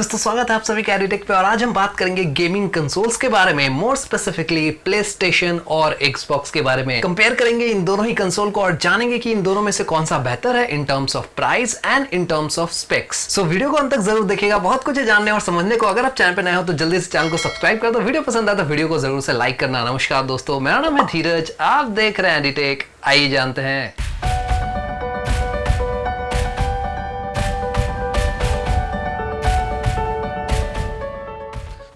दोस्तों स्वागत है आप सभी का एडिटेक पे। और आज हम बात करेंगे गेमिंग कंसोल्स के बारे में, मोर स्पेसिफिकली प्ले स्टेशन और एक्सबॉक्स के बारे में। कंपेयर करेंगे इन दोनों ही कंसोल को और जानेंगे कि इन दोनों में से कौन सा बेहतर है in terms of price and in terms of specs. So video को अंत तक जरूर देखिएगा, बहुत कुछ है जानने और समझने को। अगर आप चैनल पे नए हो तो जल्दी से चैनल को सब्सक्राइब कर दो, वीडियो पसंद आया तो वीडियो को जरूर से लाइक करना। नमस्कार दोस्तों, मेरा नाम है धीरज, आप देख रहे हैं एडिटेक। आइए जानते हैं।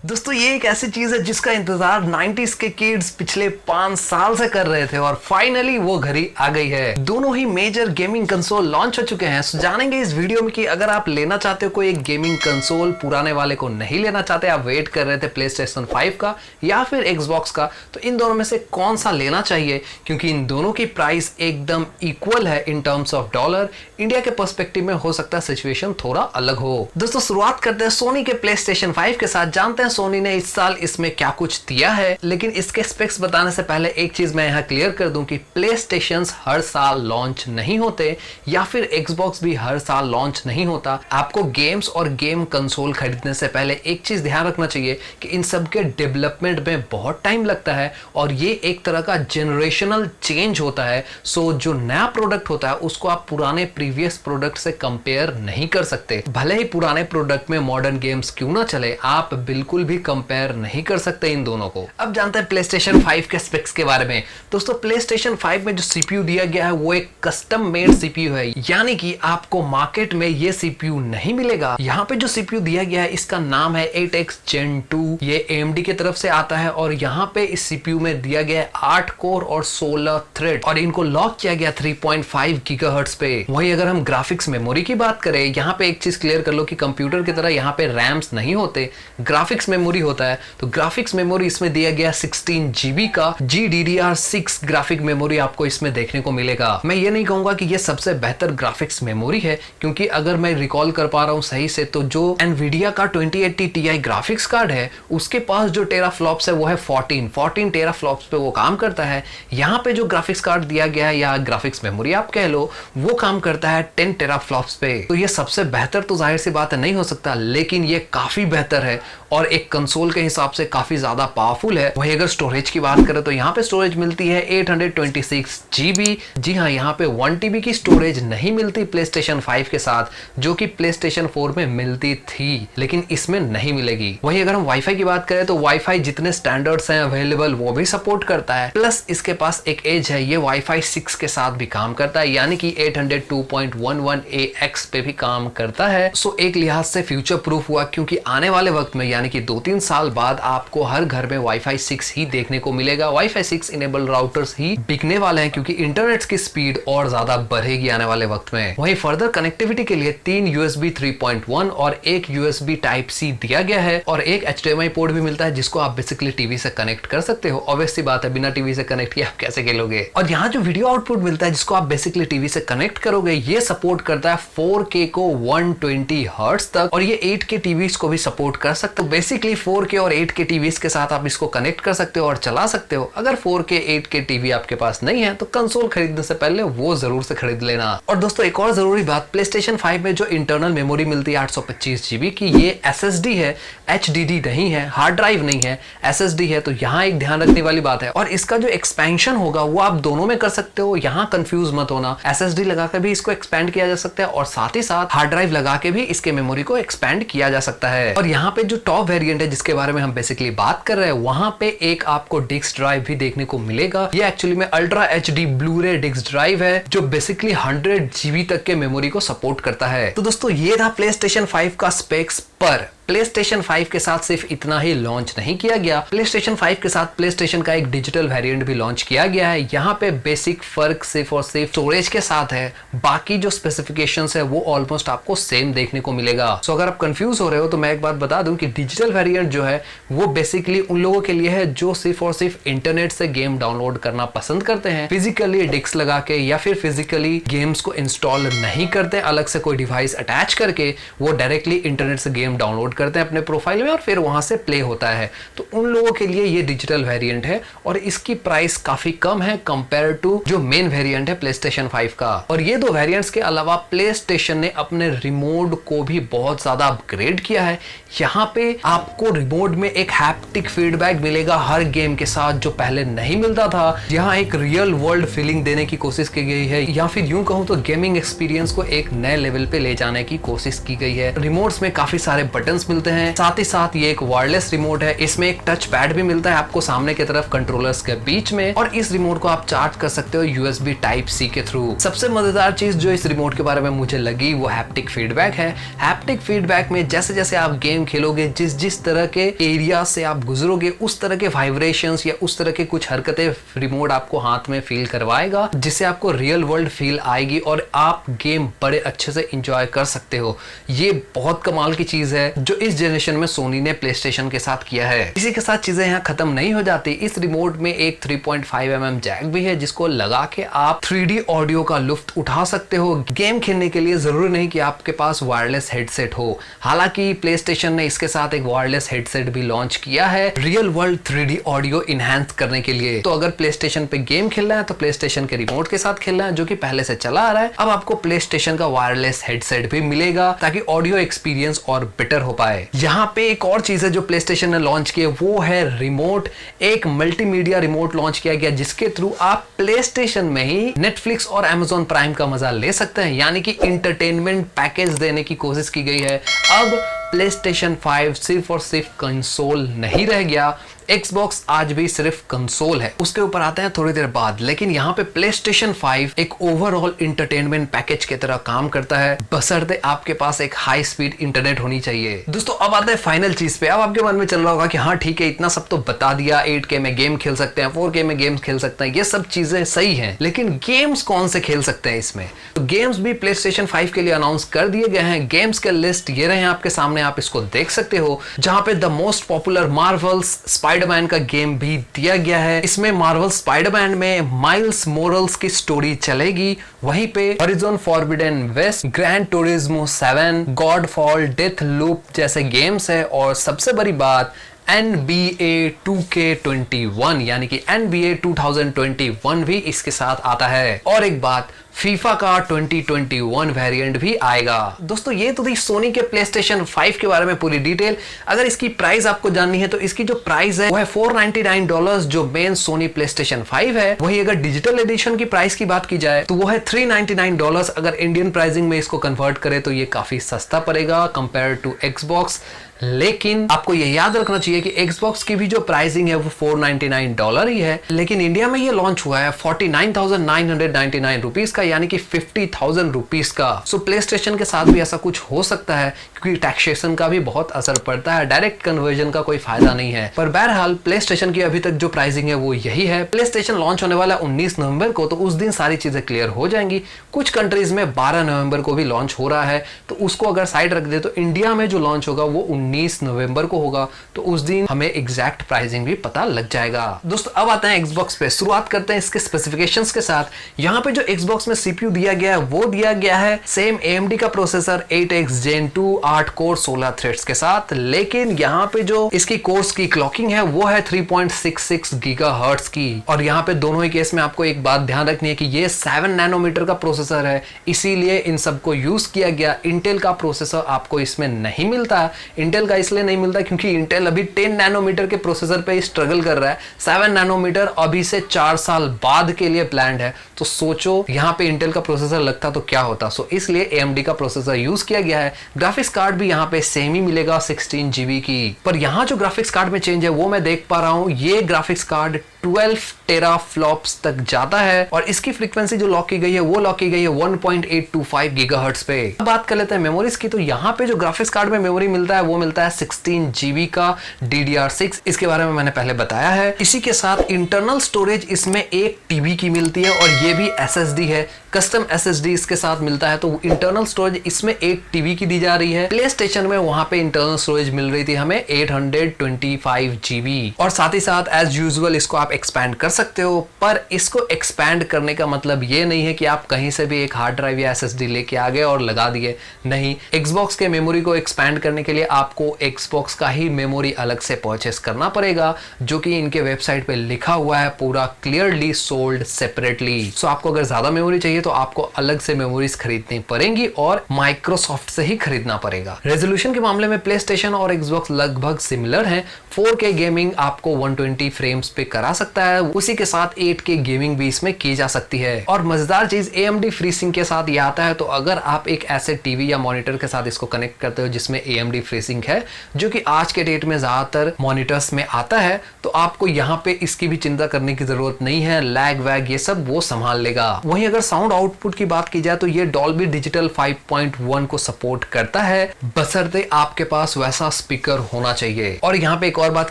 दोस्तों ये एक ऐसी चीज है जिसका इंतजार 90s के किड्स पिछले 5 साल से कर रहे थे और फाइनली वो घड़ी आ गई है। दोनों ही मेजर गेमिंग कंसोल लॉन्च हो चुके हैं। सो जानेंगे इस वीडियो में कि अगर आप लेना चाहते हो कोई एक गेमिंग कंसोल, पुराने वाले को नहीं लेना चाहते, आप वेट कर रहे थे प्ले स्टेशन 5 का या फिर एक्सबॉक्स का, तो इन दोनों में से कौन सा लेना चाहिए, क्योंकि इन दोनों की प्राइस एकदम इक्वल है in terms of dollar. India के पर्सपेक्टिव में हो सकता है सिचुएशन थोड़ा अलग हो। दोस्तों शुरुआत करते हैं सोनी के प्ले स्टेशन 5 के साथ। जानते हैं सोनी ने इस साल इसमें क्या कुछ दिया है, लेकिन इसके स्पेक्स बताने से पहले एक चीज मैं यहां क्लियर कर दूं कि प्ले स्टेशंस हर साल लॉन्च नहीं होते या फिर एक्सबॉक्स भी हर साल लॉन्च नहीं होता। आपको गेम्स और गेम कंसोल खरीदने से पहले एक चीज ध्यान रखना चाहिए कि इन सब के डेवलपमेंट में बहुत टाइम लगता है और ये एक तरह का जनरेशनल चेंज होता है। सो जो नया प्रोडक्ट होता है उसको आप पुराने प्रीवियस प्रोडक्ट से कंपेयर नहीं कर सकते। भले ही पुराने प्रोडक्ट में मॉडर्न गेम्स क्यों ना चले, आप बिल्कुल भी कंपेयर नहीं कर सकते इन दोनों को। अब जानते हैं PlayStation 5 के स्पेक्स के बारे में। दोस्तों PlayStation 5 में जो CPU दिया गया है वो एक कस्टम मेड CPU है, यानी कि आपको मार्केट में ये CPU नहीं मिलेगा। यहाँ पे जो CPU दिया गया है इसका नाम है 8X Gen 2। ये AMD की तरफ से आता है और यहाँ पे इस CPU में दिया गया है 8 कोर और 16 थ्रेड और इनको लॉक किया गया 3.5 GHz पे। वहीं अगर हम ग्राफिक्स मेमोरी की बात करें, यहाँ पे एक चीज क्लियर कर लो कि कंप्यूटर की तरह यहाँ पे रैम्स नहीं होते, ग्राफिक्स मेमोरी होता है। तो ग्राफिक्स मेमोरी इसमें दिया गया 16 GB का GDDR6 ग्राफिक मेमोरी आपको इसमें देखने को मिलेगा। मैं ये नहीं कहूंगा कि ये सबसे बेहतर ग्राफिक्स मेमोरी है, क्योंकि अगर मैं रिकॉल कर पा रहा हूं सही से तो जो Nvidia का 2080 Ti ग्राफिक्स कार्ड है उसके पास जो टेराफ्लॉप्स है वो है 14 टेराफ्लॉप्स पे वो काम करता है। यहाँ पे जो ग्राफिक्स कार्ड दिया गया है या ग्राफिक्स मेमोरी आप कह लो, वो काम करता है 10 टेराफ्लॉप्स पे। तो ये सबसे बेहतर तो जाहिर सी बात है नहीं हो सकता, लेकिन ये काफी बेहतर है और एक कंसोल के हिसाब से काफी ज्यादा पावरफुल है। वहीं अगर स्टोरेज की बात करें तो यहाँ पे स्टोरेज मिलती है 826 GB। जी हाँ, यहाँ पे 1 TB की स्टोरेज नहीं मिलती PlayStation 5 के साथ, जो कि PlayStation 4 में मिलती थी, लेकिन इसमें नहीं मिलेगी। वहीं अगर हम वाईफाई की बात करें तो वाईफाई जितने स्टैंडर्ड्स हैं अवेलेबल वो भी सपोर्ट करता है, प्लस इसके पास एक एज है, ये वाईफाई 6 के साथ भी काम करता है, यानी कि 802.11ax पे भी काम करता है। सो एक लिहाज से फ्यूचर प्रूफ हुआ, क्योंकि आने वाले वक्त में यानी कि 2-3 साल बाद आपको हर घर में वाईफाई 6 ही देखने को मिलेगा। वाईफाई 6 इनेबल राउटर्स ही बिकने वाले हैं, क्योंकि इंटरनेट की स्पीड और ज्यादा बढ़ेगी आने वाले वक्त में। वहीं फर्दर कनेक्टिविटी के लिए 3 USB 3.1 और एक USB Type-C दिया गया है और एक HDMI पोर्ट भी मिलता है, जिसको आप बेसिकली टीवी से कनेक्ट कर सकते हो। ऑब्वियस सी बात है, बिना टीवी से कनेक्ट किए आप कैसे खेलोगे। और यहाँ जो वीडियो आउटपुट मिलता है जिसको आप बेसिकली टीवी से कनेक्ट करोगे, ये सपोर्ट करता है 4K को 120 हर्ट्ज तक, और ये 8K टीवीज को भी सपोर्ट कर सकते हो। बेसिकली 4K और 8K टीवीज के साथ आप इसको कनेक्ट कर सकते हो और चला सकते हो। अगर 4K 8K टीवी आपके पास नहीं है तो कंसोल खरीदने से पहले वो जरूर से खरीद लेना। और दोस्तों एक और जरूरी बात, PlayStation 5 में जो इंटरनल मेमोरी मिलती है 825 GB की, ये SSD है, HDD नहीं है, हार्ड ड्राइव नहीं है, SSD है। तो यहाँ एक ध्यान रखने वाली बात है। और इसका जो एक्सपेंशन होगा वो आप दोनों में कर सकते हो, यहाँ कंफ्यूज मत होना। SSD लगाकर भी इसको एक्सपेंड किया जा सकता है और साथ ही साथ हार्ड ड्राइव लगा के भी इसके मेमोरी को एक्सपेंड किया जा सकता है। और यहाँ पे जो टॉप वेरिएंट है जिसके बारे में हम बेसिकली बात कर रहे हैं, वहां पे एक आपको डिस्क ड्राइव भी देखने को मिलेगा। ये एक्चुअली में ultra HD Blu-ray disk drive है, जो बेसिकली 100 GB तक के मेमोरी को सपोर्ट करता है। तो दोस्तों ये था PlayStation 5 का स्पेक्स, पर PlayStation 5 के साथ सिर्फ इतना ही लॉन्च नहीं किया गया। PlayStation 5 के साथ PlayStation का एक डिजिटल वेरिएंट भी लॉन्च किया गया है। यहाँ पे बेसिक फर्क सिर्फ और सिर्फ स्टोरेज के साथ है, बाकी जो स्पेसिफिकेशंस है वो ऑलमोस्ट आपको सेम देखने को मिलेगा। सो अगर आप कंफ्यूज हो रहे हो तो मैं एक बात बता दूं कि डिजिटल वेरिएंट जो है वो बेसिकली उन लोगों के लिए है जो सिर्फ और सिर्फ इंटरनेट से गेम डाउनलोड करना पसंद करते हैं, फिजिकली डिस्क लगा के या फिर फिजिकली गेम्स को इंस्टॉल नहीं करते अलग से कोई डिवाइस अटैच करके, वो डायरेक्टली इंटरनेट से गेम डाउनलोड अपलोड करते हैं अपने प्रोफाइल में और फिर वहां से प्ले होता है। तो उन लोगों के लिए ये डिजिटल वेरिएंट है और इसकी प्राइस काफी कम है कंपेयर टू जो मेन वेरिएंट है PlayStation 5 का। और ये दो वेरिएंट्स के अलावा PlayStation ने अपने रिमोट को भी बहुत ज्यादा अपग्रेड किया है। यहाँ पे आपको रिमोट में एक हैप्टिक फीडबैक मिलेगा हर गेम के साथ जो पहले नहीं मिलता था। यहाँ एक रियल वर्ल्ड फीलिंग देने की कोशिश की गई है, या फिर यूं कहूं तो गेमिंग एक्सपीरियंस को एक नए लेवल पे ले जाने की कोशिश की गई है। रिमोट्स में काफी सारे बटन्स मिलते हैं, साथ ही साथ ये एक वायरलेस रिमोट है। इसमें एक टच पैड भी मिलता है आपको सामने की तरफ कंट्रोलर्स के बीच में, और इस रिमोट को आप चार्ज कर सकते हो USB Type-C के थ्रू। सबसे मजेदार चीज जो इस रिमोट के बारे में मुझे लगी वो हैप्टिक फीडबैक है। हैप्टिक फीडबैक में जैसे जैसे आप गेम खेलोगे, जिस तरह के एरिया से आप गुजरोगे, उस तरह के वाइब्रेशंस या उस तरह के कुछ हरकतें रिमोट आपको हाथ में फील करवाएगा, जिससे आपको रियल वर्ल्ड फील आएगी और आप गेम बड़े अच्छे से एंजॉय कर सकते हो। ये बहुत कमाल की चीज है जो इस जनरेशन में सोनी ने PlayStation के साथ किया है। इसी के साथ चीजें यहाँ खत्म नहीं हो जाती। इस रिमोट में एक 3.5mm जैक भी है जिसको लगा के आप 3D ऑडियो का लुत्फ उठा सकते हो। गेम खेलने के लिए जरूरी नहीं कि आपके पास वायरलेस हेडसेट हो। हालांकि PlayStation ने इसके साथ एक वायरलेस हेडसेट भी लॉन्च किया है real world 3D audio enhance करने के लिए। तो अगर PlayStation पे गेम खेलना है तो PlayStation के रिमोट के साथ खेलना है जो कि पहले से चला आ रहा है। अब आपको PlayStation का वायरलेस हेडसेट भी मिलेगा ताकि ऑडियो एक्सपीरियंस और बेटर हो पाए। यहाँ पे एक और चीज है जो PlayStation ने लॉन्च की है, वो है रिमोट। एक मल्टीमीडिया रिमोट लॉन्च किया गया जिसके थ्रू आप PlayStation में ही Netflix और Amazon प्राइम का मजा ले सकते हैं, यानी कि इंटरटेनमेंट पैकेज देने की कोशिश की गई है। अब PlayStation 5 सिर्फ और सिर्फ कंसोल नहीं रह गया, Xbox आज भी सिर्फ कंसोल है। उसके ऊपर आते हैं थोड़ी देर बाद, लेकिन यहाँ पे PlayStation 5 एक ओवरऑल इंटरटेनमेंट पैकेज की तरह काम करता है, बशर्ते आपके पास एक हाई स्पीड इंटरनेट होनी चाहिए। दोस्तों अब आते हैं फाइनल चीज पे। अब आपके मन में चल रहा होगा कि हाँ ठीक है, इतना सब तो बता दिया, 8K में गेम खेल सकते हैं, 4K में गेम्स खेल सकते हैं, ये सब चीजें सही हैं, लेकिन गेम्स कौन से खेल सकते हैं इसमें? तो गेम्स भी PlayStation 5 के लिए अनाउंस कर दिए गए हैं। गेम्स के लिस्ट ये रहे आपके सामने, आप इसको देख सकते हो, जहां पे the most popular Marvel's Spiderman का गेम भी दिया गया है। इसमें मार्वल स्पाइडरमैन में माइल्स मोरल्स की स्टोरी चलेगी। वहीं पे Horizon Forbidden West, Grand Turismo 7, Godfall, Deathloop जैसे गेम्स है। और सबसे बड़ी बात, NBA 2K21 यानी कि NBA 2021 भी इसके साथ आता है। और एक बात, FIFA का 2021 वेरिएंट भी आएगा। दोस्तों ये तो थी सोनी के PlayStation 5 के बारे में पूरी डिटेल। अगर इसकी प्राइस आपको जाननी है तो इसकी जो प्राइस है वो है $499 जो मेन सोनी PlayStation 5 है। वही अगर डिजिटल एडिशन की प्राइस की बात की जाए तो वो है $399। अगर इंडियन प्राइसिंग में इसको कन्वर्ट करें तो ये काफी सस्ता पड़ेगा कंपेयर टू Xbox। लेकिन आपको ये याद रखना चाहिए कि Xbox की भी जो प्राइसिंग है वो $499 ही है, लेकिन इंडिया में ये लॉन्च हुआ है 49,999 रुपीस का, यानी कि 50,000 रुपीस का। सो PlayStation के साथ भी ऐसा कुछ हो सकता है क्योंकि टैक्सेशन का भी बहुत असर पड़ता है, डायरेक्ट कन्वर्जन का कोई फायदा नहीं है। पर बहरहाल PlayStation की अभी तक जो प्राइसिंग है वो यही है। PlayStation लॉन्च होने वाला 19 नवंबर को, तो उस दिन सारी चीजें क्लियर हो जाएंगी। कुछ कंट्रीज में 12 नवंबर को भी लॉन्च हो रहा है, तो उसको अगर साइड रख दे तो इंडिया में जो लॉन्च होगा वो 19 नवंबर को होगा, तो उस दिन हमें एग्जैक्ट प्राइसिंग भी पता लग जाएगा। दोस्तों अब आते हैं Xbox पे। शुरुआत करते हैं इसके स्पेसिफिकेशंस के साथ। यहाँ पे जो Xbox में CPU दिया गया है वो दिया गया है सेम AMD का processor 8X Gen 2 8 core 16 threads के साथ, लेकिन यहाँ पे जो इसकी कोर्स की क्लॉकिंग है वो है 3.66 गीगाहर्ट्ज की। और यहाँ पे दोनों ही केस में आपको एक बात ध्यान रखनी है कि ये 7 नैनोमीटर का प्रोसेसर है, इसीलिए इन सबको यूज किया गया। इंटेल का प्रोसेसर आपको इसमें नहीं मिलता। इंटेल का इसलिए नहीं मिलता क्योंकि इंटेल अभी 10 नैनोमीटर के प्रोसेसर पे स्ट्रगल कर रहा है। 7 नैनोमीटर अभी से 4 साल बाद के लिए प्लान्ड है, तो सोचो यहाँ पे इंटेल का प्रोसेसर लगता तो क्या होता। सो इसलिए AMD का प्रोसेसर यूज किया गया है। ग्राफिक्स कार्ड भी यहाँ पे सेम ही मिलेगा 16 GB की। पर यहाँ जो ग्राफिक्स कार्ड में चेंज है वो मैं देख पा रहा हूँ, ये ग्राफिक्स कार्ड 12 टेराफ्लॉप्स तक जाता है और इसकी फ्रीक्वेंसी जो लॉक की गई है वो लॉक की गई है 1.825 गीगाहर्ट्ज पे। अब बात कर लेते हैं मेमोरीज की। तो यहाँ पे जो ग्राफिक्स कार्ड में मेमोरी मिलता है वो मिलता है 16 GB का DDR6। इसके बारे में मैंने पहले बताया है। इसी के साथ इंटरनल स्टोरेज इसमें 1 TB की मिलती है और ये भी SSD है। कस्टम SSD इसके साथ मिलता है। तो इंटरनल स्टोरेज इसमें 8 TB की दी जा रही है। प्ले स्टेशन में वहां पे इंटरनल स्टोरेज मिल रही थी हमें 825 GB, और साथ ही साथ एज यूजुअल इसको आप एक्सपैंड कर सकते हो। पर इसको एक्सपैंड करने का मतलब ये नहीं है कि आप कहीं से भी एक हार्ड ड्राइव या SSD लेके आ गए और लगा दिए। नहीं, Xbox के मेमोरी को एक्सपैंड करने के लिए आपको Xbox का ही मेमोरी अलग से परचेस करना पड़ेगा, जो कि इनके वेबसाइट पे लिखा हुआ है पूरा क्लियरली सोल्ड सेपरेटली। सो आपको अगर ज्यादा मेमोरी चाहिए तो आपको अलग से मेमोरीज खरीदनी पड़ेंगी और माइक्रोसॉफ्ट से ही खरीदना पड़ेगा। रेजोल्यूशन के मामले में प्ले स्टेशन और Xbox लगभग सिमिलर हैं। 4K गेमिंग आपको 120 फ्रेम्स पे करा सकता है, उसी के साथ 8K गेमिंग भी इसमें की जा सकती है। और मजेदार चीज AMD FreeSync के साथ ये आता है। तो अगर आप एक ऐसे टीवी या मॉनिटर के साथ इसको कनेक्ट करते हो जिसमें AMD FreeSync है, जो कि आज के डेट में ज्यादातर मॉनिटर्स में आता है, तो आपको यहाँ पे इसकी भी चिंता करने की जरूरत नहीं है। लैग वैग ये सब वो संभाल लेगा। वहीं अगर साउंड आउटपुट की बात की जाए तो ये डॉल्बी डिजिटल 5.1 को सपोर्ट करता है, बशर्ते आपके पास वैसा स्पीकर होना चाहिए। और यहाँ पे एक और बात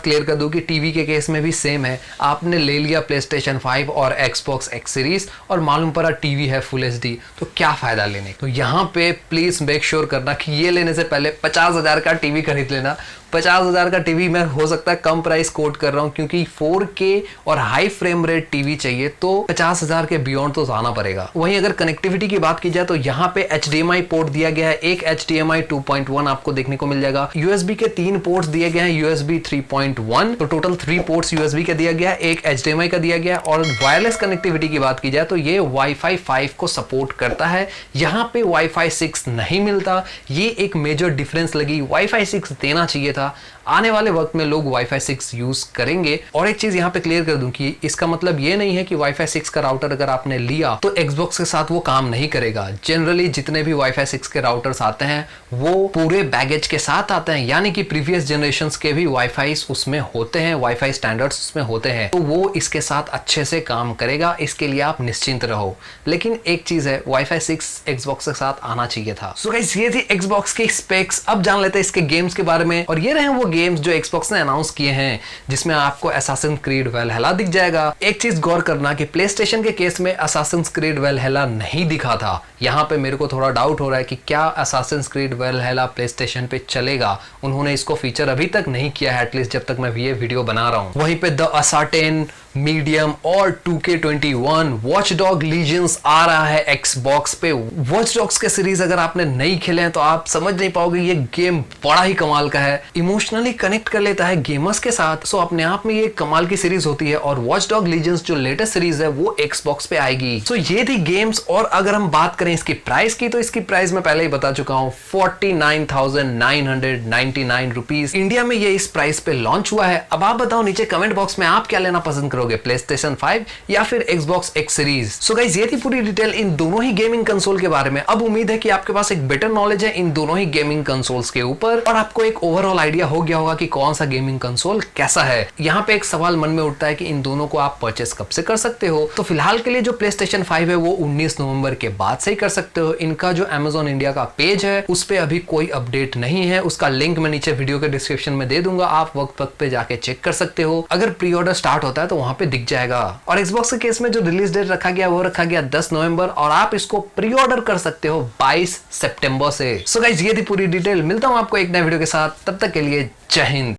क्लियर कर दूं कि टीवी के केस में भी सेम है। आपने ले लिया PlayStation 5 और Xbox X सीरीज और मालूम पड़ा टीवी है फुल HD, तो क्या फायदा लेने। तो यहाँ पे प्लीज मेक श्योर करना कि ये लेने से पहले 50,000 का टीवी खरीद लेना। 50,000 का टीवी मैं हो सकता है कम प्राइस कोट कर रहा हूं, क्योंकि 4K और हाई फ्रेम रेट टीवी चाहिए तो 50,000 के बियॉन्ड तो जाना पड़ेगा। वहीं अगर कनेक्टिविटी की बात की जाए तो यहाँ पे HDMI पोर्ट दिया गया है, एक HDMI 2.1 आपको देखने को मिल जाएगा। USB के 3 पोर्ट्स दिए गए हैं, USB 3.1, तो टोटल 3 पोर्ट्स USB का दिया गया है, एक HDMI का दिया गया। और वायरलेस कनेक्टिविटी की बात की जाए तो ये Wi-Fi 5 को सपोर्ट करता है। यहाँ पे Wi-Fi 6 नहीं मिलता, ये एक मेजर डिफरेंस लगी। Wi-Fi 6 देना चाहिए था। आने वाले वक्त में लोग Wi-Fi 6 यूज करेंगे। और एक चीज यहाँ पे क्लियर कर दूं कि इसका मतलब ये नहीं है कि Wi-Fi 6 का राउटर अगर आपने लिया तो Xbox के साथ वो काम नहीं करेगा। जनरली जितने भी Wi-Fi 6 के राउटर्स आते हैं वो पूरे बैगेज के साथ आते हैं, यानी कि प्रीवियस जनरेशंस के भी Wi-Fi उसमें होते हैं, Wi-Fi स्टैंडर्ड्स उसमें होते हैं, तो वो इसके साथ अच्छे से काम करेगा। इसके लिए आप निश्चिंत रहो। लेकिन एक चीज है, Wi-Fi 6 Xbox के साथ आना चाहिए था। सो गाइस, ये थी Xbox के स्पेक्स। अब जान लेते हैं इसके गेम्स के बारे में। और ये रहे वो गेम्स जो Xbox ने अनाउंस किए हैं, जिसमें आपको Assassin's Creed Valhalla दिख जाएगा। एक चीज गौर करना कि PlayStation के केस में Assassin's Creed Valhalla नहीं दिखा था। यहाँ पे मेरे को थोड़ा डाउट हो रहा है कि क्या Assassin's Creed Valhalla PlayStation पे चलेगा। उन्होंने इसको फीचर अभी तक नहीं किया है, एटलीस्ट जब तक मैं ये वीडियो बना रहा हूँ। वहीं पे द Ascertain, मीडियम और 2K21 Watch Dogs Legion आ रहा है Xbox पे। Watch Dogs के सीरीज अगर आपने नहीं खेले हैं तो आप समझ नहीं पाओगे, ये गेम बड़ा ही कमाल का है। इमोशनली कनेक्ट कर लेता है गेमर्स के साथ। सो अपने आप में ये कमाल की सीरीज होती है। और Watch Dogs Legion जो लेटेस्ट सीरीज है वो Xbox पे आएगी। सो ये थी गेम्स। और अगर हम बात करें इसकी प्राइस की, तो इसकी प्राइस मैं पहले ही बता चुका हूँ, 49,999 रुपीज। इंडिया में ये इस प्राइस पे लॉन्च हुआ है। अब आप बताओ नीचे कमेंट बॉक्स में आप क्या लेना पसंद करोगे, PlayStation 5 या फिर Xbox X series. So guys, ये थी पूरी डिटेल इन दोनों ही गेमिंग कंसोल के बारे में। अब उम्मीद है कि आपके पास एक बेटर नॉलेज है इन दोनों ही गेमिंग कंसोल्स के ऊपर, और आपको एक ओवरऑल आइडिया हो गया होगा कि कौन सा गेमिंग कंसोल कैसा है। यहाँ पे एक सवाल मन में उठता है कि इन दोनों को आप परचेस कब से कर सकते हो। तो फिलहाल के लिए जो PlayStation 5 है वो 19 नवंबर के बाद से ही कर सकते हो। इनका जो Amazon इंडिया का पेज है उस पे अभी कोई अपडेट नहीं है, उसका लिंक मैं नीचे वीडियो के डिस्क्रिप्शन में दे दूंगा, आप वक्त वक्त पे जाके चेक कर सकते हो। अगर प्री ऑर्डर स्टार्ट होता है तो वहां पे दिख जाएगा। और Xbox के केस में जो रिलीज डेट रखा गया वो रखा गया 10 नवंबर, और आप इसको प्री ऑर्डर कर सकते हो 22 सितंबर से। सो गाइस, ये थी पूरी डिटेल। मिलता हूं आपको एक नए वीडियो के साथ, तब तक के लिए जय हिंद।